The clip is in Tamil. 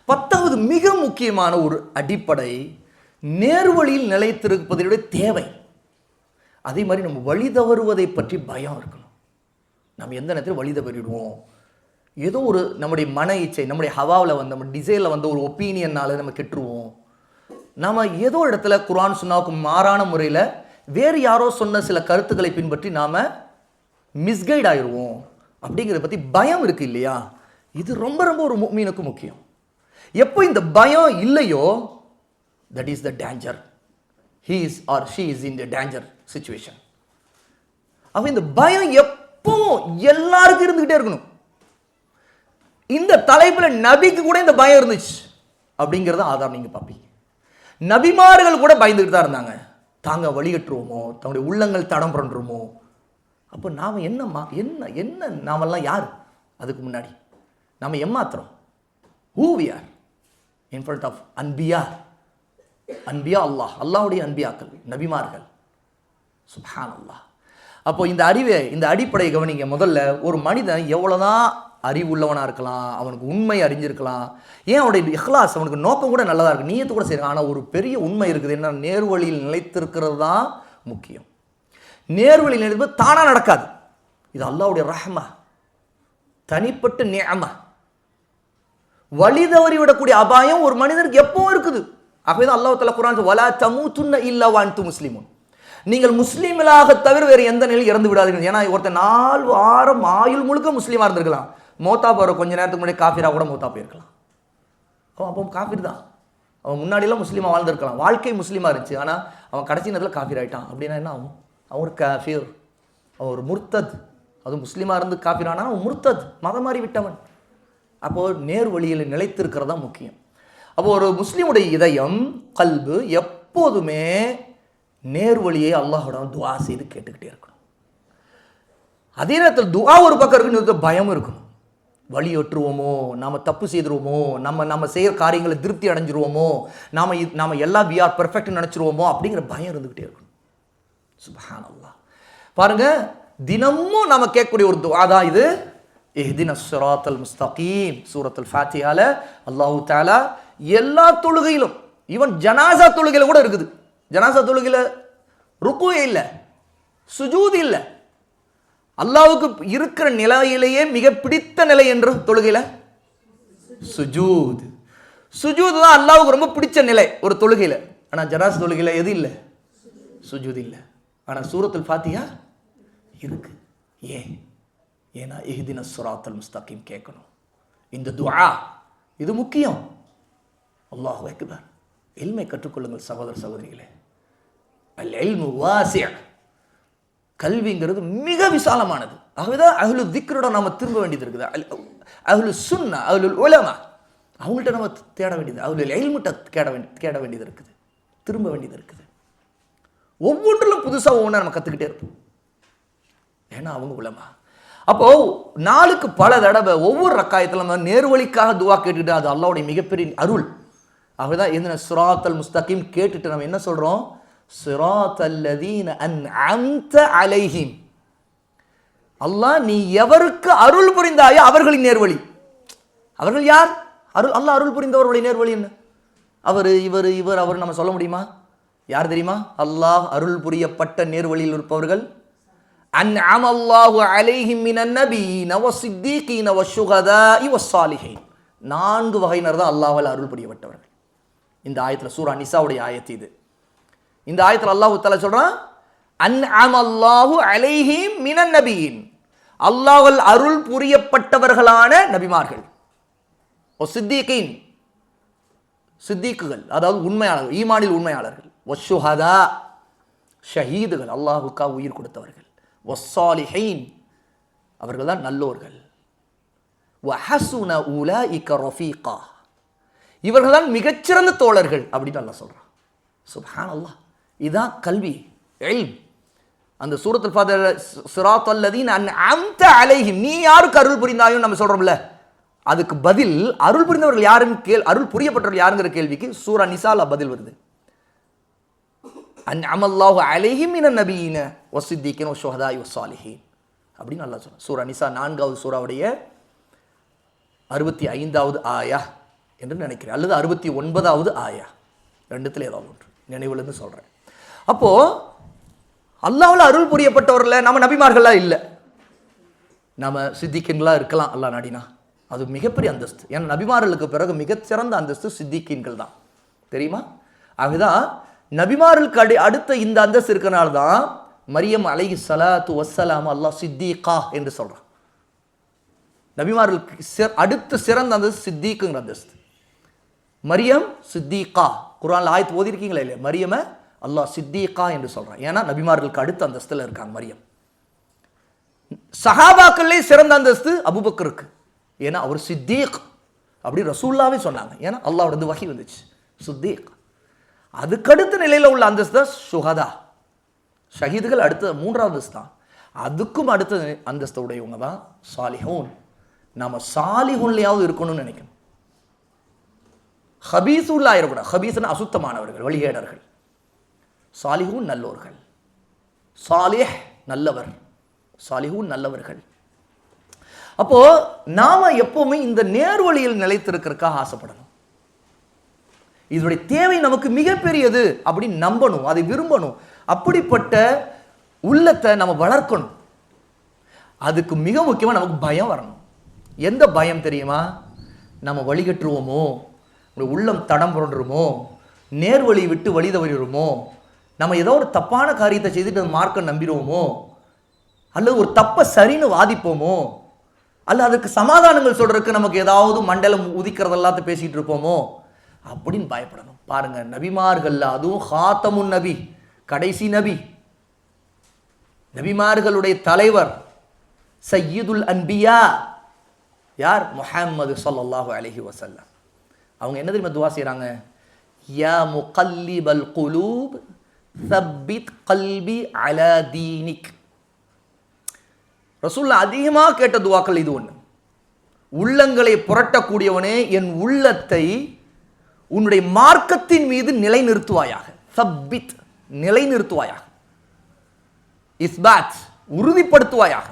10வது மிக முக்கியமான ஒரு அடிப்படை நேர்வழியில் நிலைத்திருப்பதனுடைய தேவை. அதே மாதிரி நம்ம வழி தவறுவதை பற்றி பயம் இருக்கணும். நம்ம எந்த நேரத்தில் வழி தவறிடுவோம், ஏதோ ஒரு நம்முடைய மன இச்சை, நம்முடைய ஹவாவில் வந்து நம்ம டிசைரில் வந்து ஒரு ஒப்பீனியனால் நம்ம கெட்டுருவோம். நம்ம ஏதோ இடத்துல குர்ஆன் சுன்னாவுக்கு மாறான முறையில் வேறு யாரோ சொன்ன சில கருத்துக்களை பின்பற்றி நாம் மிஸ்கைட் ஆயிடுவோம். அப்படிங்கிறத பற்றி பயம் இருக்குது இல்லையா? இது ரொம்ப ரொம்ப ஒரு முஃமினுக்கு முக்கியம். எப்போ இந்த பயம் இல்லையோ, that is the danger. He is or she is in the danger situation. அப்போ இந்த பயம் எப்பவும் எல்லாருக்கும் இருந்துகிட்டே இருக்கணும். இந்த தலைப்பில் நபிக்கு கூட இந்த பயம் இருந்துச்சு அப்படிங்கிறத ஆதாரம் நீங்கள் பார்ப்பீங்க. நபிமார்கள் கூட பயந்துக்கிட்டு தான் இருந்தாங்க. தாங்க வழிகட்டுருவோமோ, தன்னுடைய உள்ளங்கள் தடம் புரண்டுருமோ. அப்போ நாம் என்னம்மா என்ன என்ன நாமெல்லாம் யார்? அதுக்கு முன்னாடி நாம் ஏமாத்துறோம். Who we are in front of அன்பியா. அன்பியா அல்லாஹ், அல்லாஹ்வுடைய அன்பியாக்கள் நபிமார்கள். சுப்ஹான் அல்லாஹ். அப்போ இந்த அறிவை, இந்த அடிப்படையை கவனிங்க. முதல்ல ஒரு மனிதன் எவ்வளோதான் அறிவு உள்ளவனாக இருக்கலாம், அவனுக்கு உண்மை அறிஞ்சிருக்கலாம், ஏன் அவனுடைய இஹ்லாஸ், அவனுக்கு நோக்கம் கூட நல்லதாக இருக்குது, நீயத்து கூட சரி. ஆனால் ஒரு பெரிய உண்மை இருக்குது, என்ன? நேர்வழியில் நிலைத்திருக்கிறது தான் முக்கியம். நேர்வழியில் நிலைப்பது தானாக நடக்காது. இது அல்லாஹ்வுடைய ரஹ்மா, தனிப்பட்ட நிஅமா. வழி தவறி விடக்கூடிய அபாயம் ஒரு மனிதனுக்கு எப்பவும் இருக்குது. ஆகவே தான் அல்லாஹ் தஆலா குர்ஆன் வலா தமூதுன்ன இல்லா வ அன்தும் முஸ்லிமூன், நீங்கள் முஸ்லீம்களாக தவிர வேறு எந்த நிலையில் இறந்து விடாதீர்கள். ஏன்னா ஒருத்தர் 4 வாரம் ஆயுள் முழுக்க முஸ்லீமாக இருந்திருக்கலாம், மௌத்தா போகிற கொஞ்ச நேரத்துக்கு முன்னாடி காஃபிரா கூட மௌத்தா போயிருக்கலாம். அவன் அப்போ காஃபிர் தான். அவன் முன்னாடியெல்லாம் முஸ்லீமாக வாழ்ந்துருக்கலாம், வாழ்க்கை முஸ்லீமாக இருந்துச்சு. ஆனால் அவன் கடைசி நேரத்தில் காஃபிர் ஆகிட்டான். அப்படின்னா என்ன ஆகும்? அவன் ஒரு காஃபிர், அவன் ஒரு முர்த்தத். அது முஸ்லீமாக இருந்து காஃபிர் ஆனால் அவன் முர்த்தத், மதம் மாறி விட்டவன். அப்போது நேர் வழியில் நிலைத்திருக்கிறது தான் முக்கியம். அப்போ ஒரு முஸ்லீமுடைய இதயம், கல்பு எப்போதுமே நேர்வழியை அல்லாஹ்வோட துஆ செய்து கேட்டுக்கிட்டே இருக்கணும். அதே நேரத்தில் துஆ ஒரு பக்கம் இருக்குன்னு பயம் இருக்கணும். வழி ஒட்டுருவோமோ, நாம் தப்பு செய்துருவோமோ, நம்ம செய்கிற காரியங்களை திருப்தி அடைஞ்சிருவோமோ, நாம் எல்லாம் வி ஆர் பெர்ஃபெக்ட்னு நினச்சிருவோமோ அப்படிங்கிற பயம் இருந்துக்கிட்டே இருக்கணும். சுப்ஹானல்லாஹ். பாருங்க, தினமும் நாம் கேட்கக்கூடிய ஒரு துஆ தான் இது. இஹ்தினஸ் ஸிராத்தல் முஸ்தகீம். சூரத்துல் ஃபாத்திஹால அல்லாஹ் தஆலா எல்லா தொழுகையிலும், ஈவன் ஜனாசா தொழுகையில கூட இருக்குது. ஜனாசா தொழுகையில ருக்கு இல்லை, சுஜூத் இல்லை. அல்லாஹ்வுக்கு இருக்கிற நிலையிலேயே மிக பிடித்த நிலை என்று தொழுகையில சுஜூத். சுஜூத் தான் அல்லாஹ்வுக்கு ரொம்ப பிடிச்ச நிலை ஒரு தொழுகையில. ஆனால் ஜனாசா தொழுகையில எது இல்லை? சுஜூத் இல்லை. ஆனால் சூரத்துல் ஃபாத்திஹா இருக்கு. ஏன்னா இஹ்தினஸ் ஸிராத்தல் முஸ்தகீம் கேட்கணும். இந்த துஆ இது முக்கியம். அல்லாஹு அக்பர். இல்மை கற்றுக்கொள்ளுங்கள் சகோதர சகோதரிகளே. அல் இல்மு வாசி'. கல்விங்கிறது மிக விசாலமானது. ஆகவேதான் அஹ்லு திக்ரோட நம்ம திரும்ப வேண்டியது இருக்குது. அஹ்லு சுன்னா, அஹ்லுல் உலமா, அவங்கள்ட்ட நம்ம தேட வேண்டியது, அஹ்லுல் இல்முட்ட தேட வேண்டியது இருக்குது, திரும்ப வேண்டியது இருக்குது. ஒவ்வொன்றிலும் புதுசாக ஒவ்வொன்றா நம்ம கற்றுக்கிட்டே இருப்போம். ஏன்னா அவங்க உலமா. அப்போ நாளுக்கு பல தடவை ஒவ்வொரு ரக்காயத்தில் நம்ம நேர்வழிக்காக துவா கேட்டுட்டு, அது அல்லாஹ்வுடைய மிகப்பெரிய அருள். ஆகவேதான் இந்த ஸிராத்தல் முஸ்தகீம் கேட்டுட்டு நம்ம என்ன சொல்றோம்? ஸிராத்தல்லதீன அன்அம்த அலைஹிம். அல்லாஹ் நீ எவருக்கு அருள் புரிந்தாயோ அவர்களின் நேர்வழி. அவர்கள் யார்? அல்லாஹ் அருள் புரிந்தவர்களுடைய நேர்வழி என்ன? அவர், இவர், அவர் நம்ம சொல்ல முடியுமா? யார் தெரியுமா? அல்லாஹ் அருள் புரியப்பட்ட நேர்வழியில் இருப்பவர்கள் அன்அமல்லாஹு அலைஹிம் மினன் நபிய்யின வஸ்ஸித்தீகீன வஷ்ஷுஹதாஇ வஸ்ஸாலிஹீன். 4 வகையினர் தான் அல்லாஹ்வால் அருள் புரியப்பட்டவர்கள். இந்த ஆயத்தில், சூரா நிசாவுடைய ஆயத்து இது. இந்த ஆயத்தில் அல்லாஹ் தஆலா சொல்றான் அன்அமல்லாஹு அலைஹிம் மினன் நபிய்யின். அல்லாஹ்வால் அருள் புரியப்பட்டவர்களான நபிமார்கள். வஸ்ஸித்தீகீன், சித்திக்குகள், அதாவது உண்மையாளர்கள், ஈமானில் உண்மையாளர்கள். வஷ்ஷுஹதா, ஷஹீதுகள், அல்லாஹ்வுக்காக உயிர் கொடுத்தவர்கள். வஸ்ஸாலிஹீன், அவர்கள் தான் நல்லோர்கள். வஹஸுன உலாயிக ரஃபீகா, இவர்கள் தான் மிகச்சிறந்த தோழர்கள் அப்படின்னு அல்லாஹ் சொல்றான். சுப்ஹானல்லாஹ். இதுதான் கல்வி, இல்ம். அந்த சூரத்துல் ஃபாத்திஹா ஸிராத்தல்லதீன அன்அம்த அலைஹிம், நீ யாருக்கு அருள் புரிந்தாயோ நம்ம சொல்றோம்ல, அதுக்கு பதில் அருள் புரிந்தவர்கள் யாருன்னு அருள் புரியப்பட்டவர்கள் யாருங்கிற கேள்விக்கு சூரா நிசால பதில் வருது. அன்அமல்லாஹு அலைஹிம் மினன் நபிய்யின வஸ்ஸித்தீகீன வஷ்ஷுஹதாஇ வஸ்ஸாலிஹீன் அப்படின்னு அல்லாஹ் சொல்றான். சூரா நிசா 4வது சூராவுடைய 65வது ஆயா. என்று நினைக்கிறேன், அல்லது 69வது ஆயா, ரெண்டுத்தில் ஏதாவது ஒன்று நினைவுலேருந்து சொல்கிறேன். அப்போது அல்லாஹ்வில் அருள் புரியப்பட்டவரில் நம்ம நபிமார்கள்லாம் இல்லை, நம்ம சித்திகீன்களாக இருக்கலாம் அல்லாஹ் நாடினா. அது மிகப்பெரிய அந்தஸ்து. ஏன்னா நபிமார்களுக்கு பிறகு மிகச்சிறந்த அந்தஸ்து சித்திகீன்கள் தான், தெரியுமா? ஆகதான் நபிமார்களுக்கு அடுத்த இந்த அந்தஸ்து இருக்கிறனால தான் மரியம் அலைஹி ஸலாத்து வஸ்ஸலாம் அல்லாஹ் சித்திகா என்று சொல்கிறான். நபிமார்களுக்கு அடுத்த சிறந்த அந்தஸ்து சித்திக்குங்கிற அந்தஸ்து. மரியம் சித்திகா, குர்ஆன்ல ஆயத்து ஓதிருக்கீங்களா இல்லையா? மரியமை அல்லாஹ் சித்திகா என்று சொல்கிறான். ஏன்னா நபிமார்களுக்கு அடுத்த அந்தஸ்தில் இருக்காங்க மரியம். சஹாபாக்களே சிறந்த அந்தஸ்து அபூபக்கருக்கு, ஏன்னா அவர் சித்தீக், அப்படி ரசூல்லாவே சொன்னாங்க. ஏன்னா அல்லாஹ்விடந்து வஹி வந்துச்சு, சித்தீக். அதுக்கடுத்த நிலையில் உள்ள அந்தஸ்து சுஹதா, ஷஹீதுகள் அடுத்த 3வது அந்தஸ்து தான். அதுக்கும் அடுத்த அந்தஸ்து உடையவங்க தான் சாலிஹூன். நம்ம சாலிஹூன்லையாவது இருக்கணும்னு நினைக்கணும். ஹபீஸுல்லா இருக்கக்கூடாது. ஹபீஸ்னா அசுத்தமானவர்கள், வழிகேடர்கள். சாலிஹூன் நல்லோர்கள். சாலிஹ் நல்லவர், சாலிஹூன் நல்லவர்கள். அப்போ நாம எப்பவுமே இந்த நேர்வழியில் நிலைத்திருக்கிறதுக்காக ஆசைப்படணும். இதனுடைய தேவை நமக்கு மிகப்பெரியது அப்படின்னு நம்பணும், அதை விரும்பணும். அப்படிப்பட்ட உள்ளத்தை நம்ம வளர்க்கணும். அதுக்கு மிக முக்கியமாக நமக்கு பயம் வரணும். எந்த பயம் தெரியுமா? நம்ம வழிகட்டுருவோமோ, உள்ளம் தடம் புரண்டுருமோ, நேர்வழி விட்டு வழி தவறிடுமோ, நம்ம ஏதோ ஒரு தப்பான காரியத்தை செய்துட்டு அந்த மார்க்கம் நம்பிடுவோமோ, அல்லது ஒரு தப்பை சரின்னு வாதிப்போமோ, அல்ல அதுக்கு சமாதானங்கள் சொல்றதுக்கு நமக்கு ஏதாவது மண்டலம் உதிக்கிறதெல்லாத்தையும் பேசிட்டு இருப்போமோ அப்படின்னு பயப்படணும். பாருங்க, நபிமார்கள், அதுவும் ஹாத்தமுன் நபி, கடைசி நபி, நபிமார்களுடைய தலைவர் சய்யிதுல் அன்பியா யார்? முஹம்மது ஸல்லல்லாஹு அலைஹி வஸல்லம். அவங்க என்ன தெரியுமா துவா செய்றாங்க? யா முகல்லிபல் குலூப் சப்பித் கல்பி அலா தீனிக். ரசூலுல்லாஹ் அதிகமாக கேட்ட துவாக்கள் இது ஒன்று. உள்ளங்களை புரட்டக்கூடியவனே, என் உள்ளத்தை உன்னுடைய மார்க்கத்தின் மீது நிலைநிறுத்துவாயாக. சப்பித், நிலைநிறுத்துவாயாக. இஸ்பாத், உறுதிப்படுத்துவாயாக.